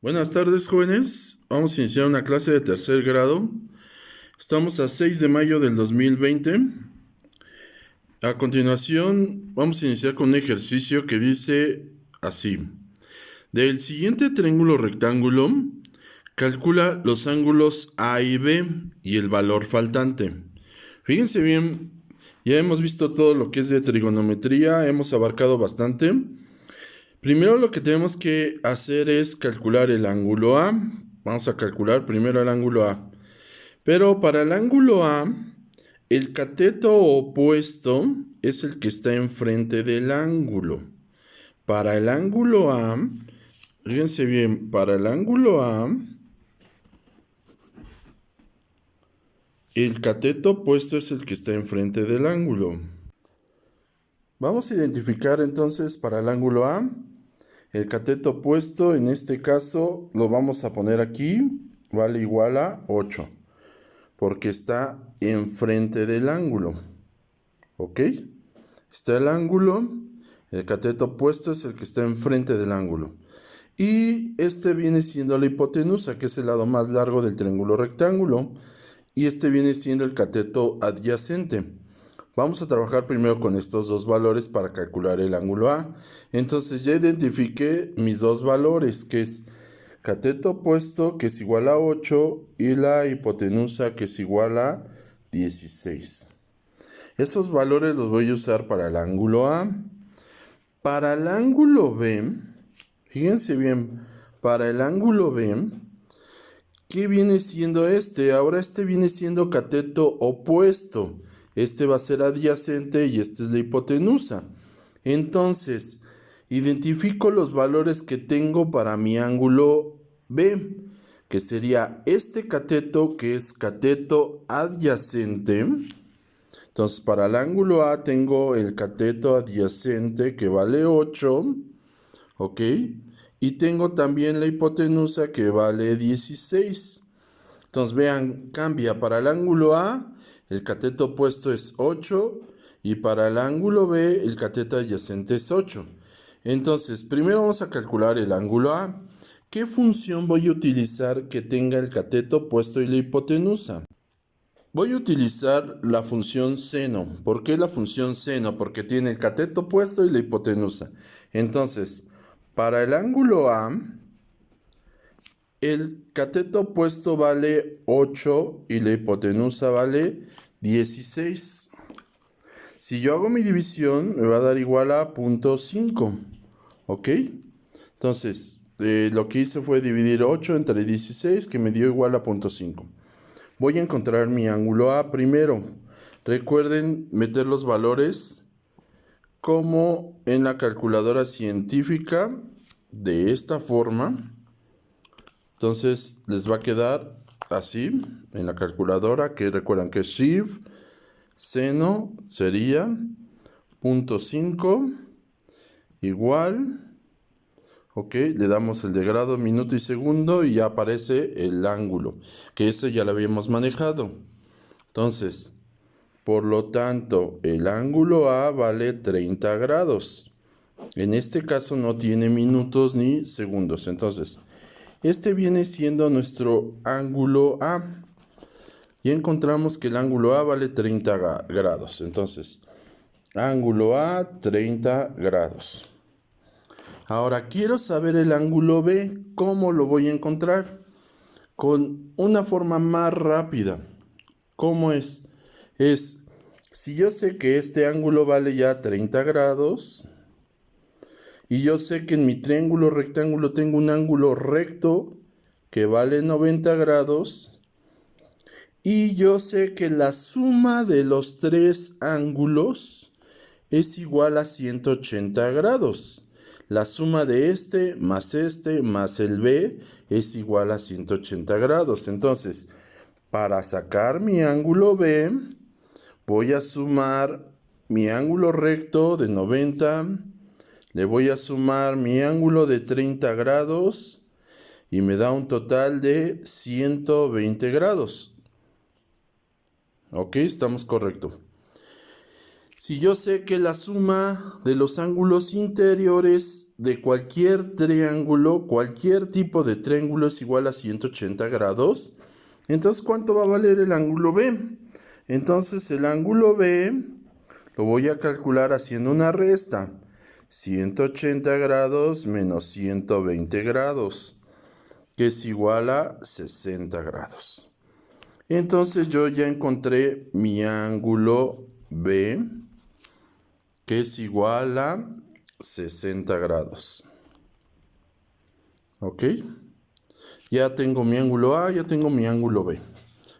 Buenas tardes, jóvenes. Vamos a iniciar una clase de tercer grado. Estamos a 6 de mayo del 2020. A continuación, vamos a iniciar con un ejercicio que dice así. Del siguiente triángulo rectángulo, calcula los ángulos A y B y el valor faltante. Fíjense bien, ya hemos visto todo lo que es de trigonometría, hemos abarcado bastante. Primero lo que tenemos que hacer es calcular el ángulo A. Vamos a calcular primero el ángulo A. Pero para el ángulo A, el cateto opuesto es el que está enfrente del ángulo. Para el ángulo A, fíjense bien, para el ángulo A, el cateto opuesto es el que está enfrente del ángulo. Vamos a identificar entonces para el ángulo A, el cateto opuesto, en este caso lo vamos a poner aquí, vale igual a 8, porque está enfrente del ángulo. ¿Ok? Está el ángulo, el cateto opuesto es el que está enfrente del ángulo. Y este viene siendo la hipotenusa, que es el lado más largo del triángulo rectángulo. Y este viene siendo el cateto adyacente. Vamos a trabajar primero con estos dos valores para calcular el ángulo A. Entonces ya identifiqué mis dos valores, que es cateto opuesto, que es igual a 8, y la hipotenusa, que es igual a 16. Esos valores los voy a usar para el ángulo A. Para el ángulo B, fíjense bien, para el ángulo B, ¿qué viene siendo este? Ahora este viene siendo cateto opuesto. Este va a ser adyacente y esta es la hipotenusa. Entonces, identifico los valores que tengo para mi ángulo B, que sería este cateto, que es cateto adyacente. Entonces, para el ángulo A tengo el cateto adyacente que vale 8, ¿ok? Y tengo también la hipotenusa que vale 16. Entonces, vean, cambia. Para el ángulo A, el cateto opuesto es 8 y para el ángulo B, el cateto adyacente es 8. Entonces, primero vamos a calcular el ángulo A. ¿Qué función voy a utilizar que tenga el cateto opuesto y la hipotenusa? Voy a utilizar la función seno. ¿Por qué la función seno? Porque tiene el cateto opuesto y la hipotenusa. Entonces, para el ángulo A, el cateto opuesto vale 8 y la hipotenusa vale 16. Si yo hago mi división, me va a dar igual a 0.5. ¿Ok? Entonces, lo que hice fue dividir 8 entre 16, que me dio igual a 0.5. Voy a encontrar mi ángulo A primero. Recuerden meter los valores como en la calculadora científica, de esta forma. Entonces les va a quedar así en la calculadora, que recuerdan que shift seno sería 0.5 igual, ok, le damos el de grado, minuto y segundo y ya aparece el ángulo, que ese ya lo habíamos manejado. Entonces, por lo tanto, el ángulo A vale 30 grados. En este caso no tiene minutos ni segundos. Entonces, este viene siendo nuestro ángulo A. Y encontramos que el ángulo A vale 30 grados. Entonces, ángulo A, 30 grados. Ahora, quiero saber el ángulo B. ¿Cómo lo voy a encontrar? Con una forma más rápida. ¿Cómo es? Si yo sé que este ángulo vale ya 30 grados, y yo sé que en mi triángulo rectángulo tengo un ángulo recto que vale 90 grados, y yo sé que la suma de los tres ángulos es igual a 180 grados. La suma de este más el B es igual a 180 grados. Entonces, para sacar mi ángulo B, voy a sumar mi ángulo recto de 90, le voy a sumar mi ángulo de 30 grados y me da un total de 120 grados. Ok, estamos correcto. Si yo sé que la suma de los ángulos interiores de cualquier triángulo, cualquier tipo de triángulo es igual a 180 grados, entonces ¿cuánto va a valer el ángulo B? Entonces el ángulo B lo voy a calcular haciendo una resta. 180 grados menos 120 grados, que es igual a 60 grados. Entonces yo ya encontré mi ángulo B, que es igual a 60 grados. ¿Ok? Ya tengo mi ángulo A, ya tengo mi ángulo B.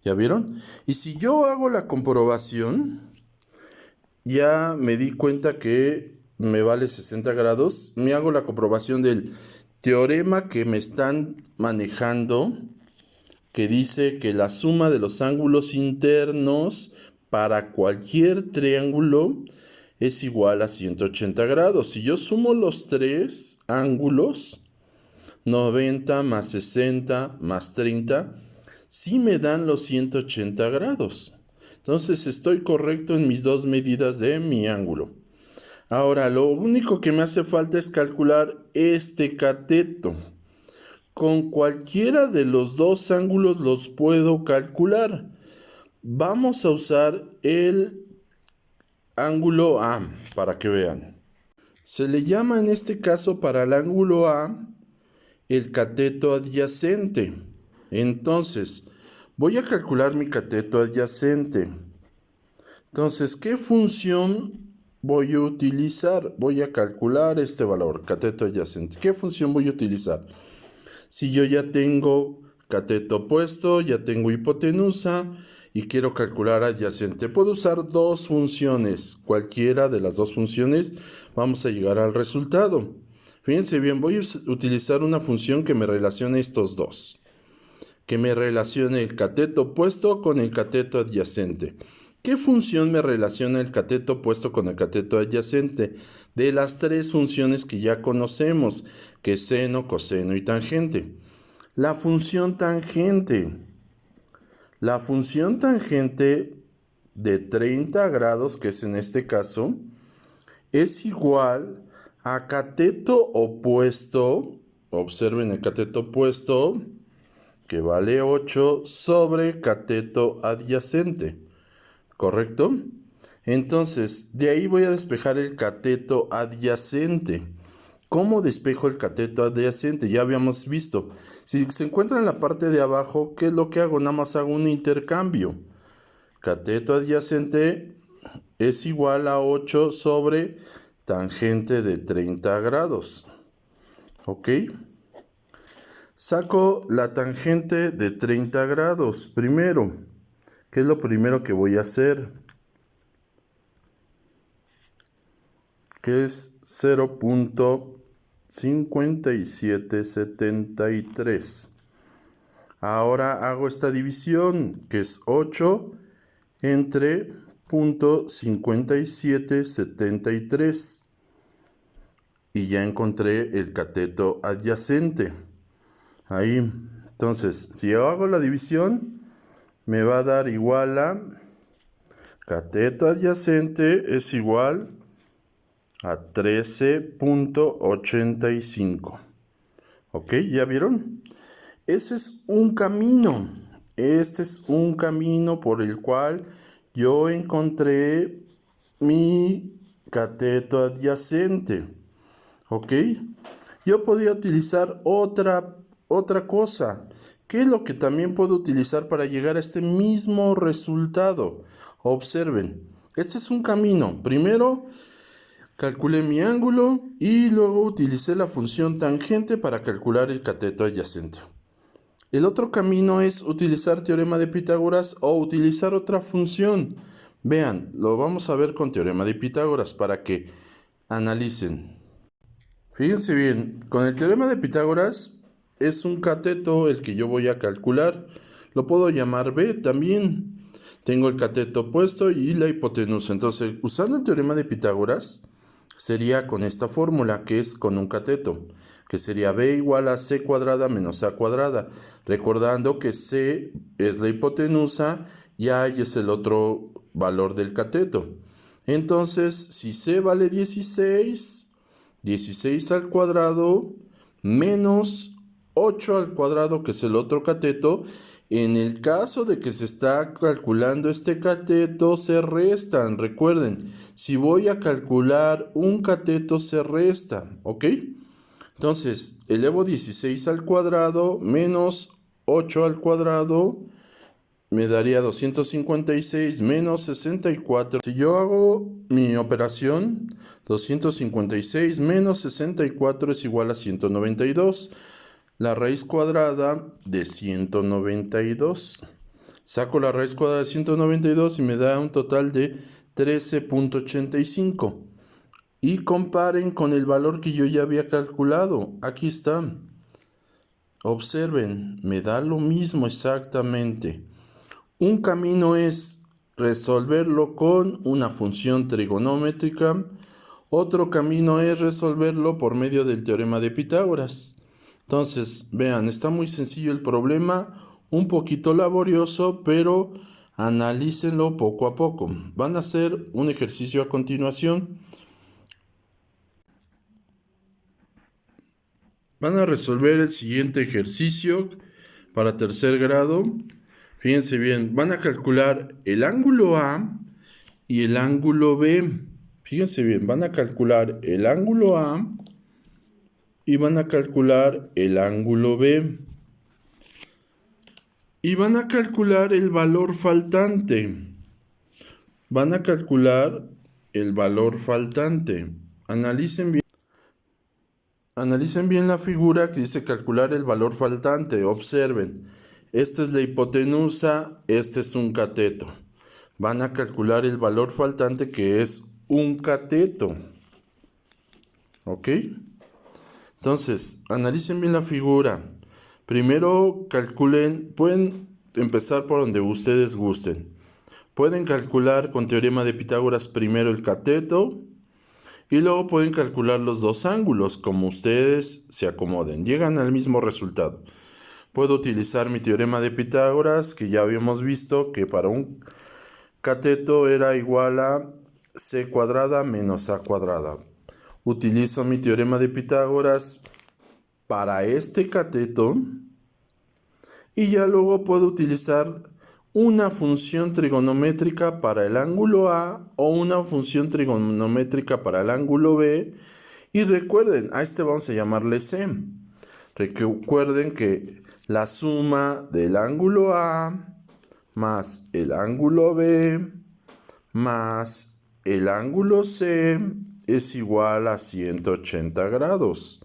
¿Ya vieron? Y si yo hago la comprobación, ya me di cuenta que me vale 60 grados. Me hago la comprobación del teorema que me están manejando, que dice que la suma de los ángulos internos para cualquier triángulo es igual a 180 grados. Si yo sumo los tres ángulos, 90 más 60 más 30, sí me dan los 180 grados. Entonces estoy correcto en mis dos medidas de mi ángulo. Ahora, lo único que me hace falta es calcular este cateto. Con cualquiera de los dos ángulos los puedo calcular. Vamos a usar el ángulo A para que vean. Se le llama en este caso para el ángulo A el cateto adyacente. Entonces, voy a calcular mi cateto adyacente. Entonces, ¿qué función voy a utilizar? Voy a calcular este valor, cateto adyacente. ¿Qué función voy a utilizar? Si yo ya tengo cateto opuesto, ya tengo hipotenusa y quiero calcular adyacente, puedo usar dos funciones. Cualquiera de las dos funciones vamos a llegar al resultado. Fíjense bien, voy a utilizar una función que me relacione estos dos. Que me relacione el cateto opuesto con el cateto adyacente. ¿Qué función me relaciona el cateto opuesto con el cateto adyacente? De las tres funciones que ya conocemos, que es seno, coseno y tangente. La función tangente. La función tangente de 30 grados, que es en este caso, es igual a cateto opuesto. Observen el cateto opuesto, que vale 8, sobre cateto adyacente. ¿Correcto? Entonces, de ahí voy a despejar el cateto adyacente. ¿Cómo despejo el cateto adyacente? Ya habíamos visto. Si se encuentra en la parte de abajo, ¿qué es lo que hago? Nada más hago un intercambio. Cateto adyacente es igual a 8 sobre tangente de 30 grados. ¿Ok? Saco la tangente de 30 grados primero. ¿Qué es lo primero que voy a hacer? Que es 0.5773. Ahora hago esta división, que es 8 entre 0.5773. Y ya encontré el cateto adyacente. Ahí. Entonces, si yo hago la división, me va a dar igual a cateto adyacente es igual a 13.85. ¿Ok? ¿Ya vieron? Ese es un camino. Este es un camino por el cual yo encontré mi cateto adyacente. ¿Ok? Yo podría utilizar otra cosa. ¿Qué es lo que también puedo utilizar para llegar a este mismo resultado? Observen, este es un camino. Primero calculé mi ángulo y luego utilicé la función tangente para calcular el cateto adyacente. El otro camino es utilizar teorema de Pitágoras o utilizar otra función. Vean, lo vamos a ver con teorema de Pitágoras para que analicen. Fíjense bien, con el teorema de Pitágoras es un cateto el que yo voy a calcular. Lo puedo llamar B también. Tengo el cateto opuesto y la hipotenusa. Entonces, usando el teorema de Pitágoras, sería con esta fórmula, que es con un cateto, que sería B igual a C cuadrada menos A cuadrada. Recordando que C es la hipotenusa y A es el otro valor del cateto. Entonces, si c vale 16, 16 al cuadrado menos 8 al cuadrado, que es el otro cateto. En el caso de que se está calculando este cateto, se restan. Recuerden, si voy a calcular un cateto, se resta, ¿ok? Entonces, elevo 16 al cuadrado menos 8 al cuadrado me daría 256 menos 64. Si yo hago mi operación, 256 menos 64 es igual a 192. La raíz cuadrada de 192. Saco la raíz cuadrada de 192 y me da un total de 13.85. Y comparen con el valor que yo ya había calculado. Aquí está. Observen, me da lo mismo exactamente. Un camino es resolverlo con una función trigonométrica. Otro camino es resolverlo por medio del teorema de Pitágoras. Entonces, vean, está muy sencillo el problema, un poquito laborioso, pero analícenlo poco a poco. Van a hacer un ejercicio a continuación. Van a resolver el siguiente ejercicio para tercer grado. Fíjense bien, van a calcular el ángulo A y el ángulo B. Fíjense bien, van a calcular el ángulo A y van a calcular el ángulo B. Y van a calcular el valor faltante. Van a calcular el valor faltante. Analicen bien la figura que dice calcular el valor faltante. Observen, esta es la hipotenusa, este es un cateto. Van a calcular el valor faltante, que es un cateto. ¿Ok? Entonces, analicen bien la figura. Primero calculen, pueden empezar por donde ustedes gusten. Pueden calcular con teorema de Pitágoras primero el cateto y luego pueden calcular los dos ángulos, como ustedes se acomoden. Llegan al mismo resultado. Puedo utilizar mi teorema de Pitágoras, que ya habíamos visto que para un cateto era igual a c cuadrada menos a cuadrada. Utilizo mi teorema de Pitágoras para este cateto y ya luego puedo utilizar una función trigonométrica para el ángulo A o una función trigonométrica para el ángulo B. Y recuerden, a este vamos a llamarle C. Recuerden que la suma del ángulo A más el ángulo B más el ángulo C es igual a 180 grados.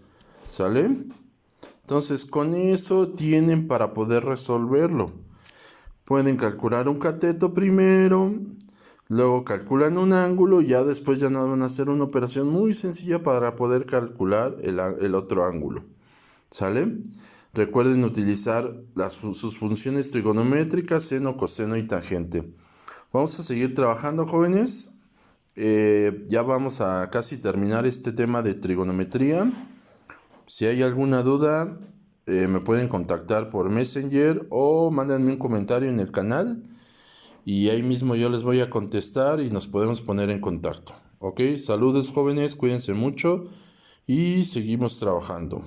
¿Sale? Entonces, con eso tienen para poder resolverlo. Pueden calcular un cateto primero, luego calculan un ángulo y ya después ya nos van a hacer una operación muy sencilla para poder calcular el otro ángulo. ¿Sale? Recuerden utilizar sus funciones trigonométricas, seno, coseno y tangente. Vamos a seguir trabajando, jóvenes. Ya vamos a casi terminar este tema de trigonometría. Si hay alguna duda, me pueden contactar por Messenger o mándenme un comentario en el canal y ahí mismo yo les voy a contestar y nos podemos poner en contacto. Ok, saludos jóvenes, cuídense mucho y seguimos trabajando.